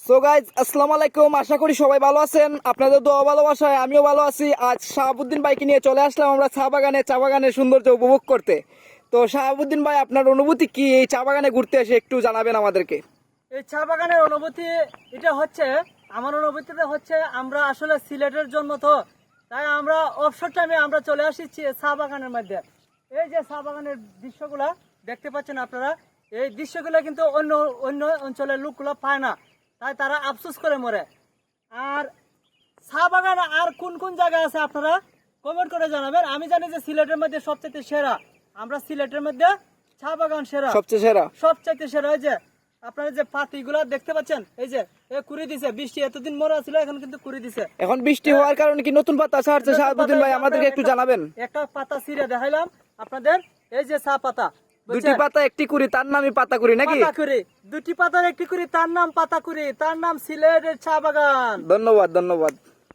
So guys আসসালামু আলাইকুম, আশা করি সবাই ভালো আছেন। আপনাদের দোয়া ভালোবাসায় আমিও ভালো আছি। আজ শাহাবুদ্দিন ভাইকে নিয়ে চলে আসলাম আমরা চা বাগানের সৌন্দর্য উপভোগ করতে। তো শাহাবুদ্দিন ভাই, আপনার অনুভূতি কি এই চা বাগানে ঘুরতে এসে একটু জানাবেন আমাদেরকে। এই চা বাগানের অনুভূতি এটা হচ্ছে, আমার অনুভূতিটা হচ্ছে আমরা আসলে সিলেটের জন্ম, তো তাই আমরা অবসর টাইমে আমরা চলে আসি চা বাগানের মধ্যে। এই যে চা বাগানের দৃশ্যগুলা দেখতে পাচ্ছেন আপনারা, এই দৃশ্যগুলো কিন্তু অন্য অন্য অঞ্চলের লোকগুলো পায় না, তাই তারা আফসোস করে মরে। আর চা বাগান আর কোন কোন জায়গায় আছে আপনারা কমেন্ট করে জানাবেন। আমি জানি যে সিলেটের মধ্যে সবচেয়ে সেরা, আমরা সিলেটের মধ্যে চা বাগান সেরা, সবচেয়ে সেরা। সবচাইতে সেরা। এই যে আপনারা যে পাতিগুলা দেখতে পাচ্ছেন, এই যে কুড়ি দিছে, বৃষ্টি এতদিন মরা ছিল, এখন কিন্তু কুড়ি দিছে। এখন বৃষ্টি হওয়ার কারণে কি নতুন পাতা ছাড়ছে শাহাবুদ্দিন ভাই, আমাদেরকে একটু জানাবেন। একটা পাতা ছিঁড়ে দেখাইলাম আপনাদের, এই যে চা পাতা, দুটি পাতা একটি কুড়ি, তার নামই পাতা কুড়ি নাকি? পাতাকুড়ি, দুটি পাতার একটি কুড়ি, তার নাম পাতাকুড়ি, তার নাম সিলেটের চা বাগান। ধন্যবাদ ধন্যবাদ।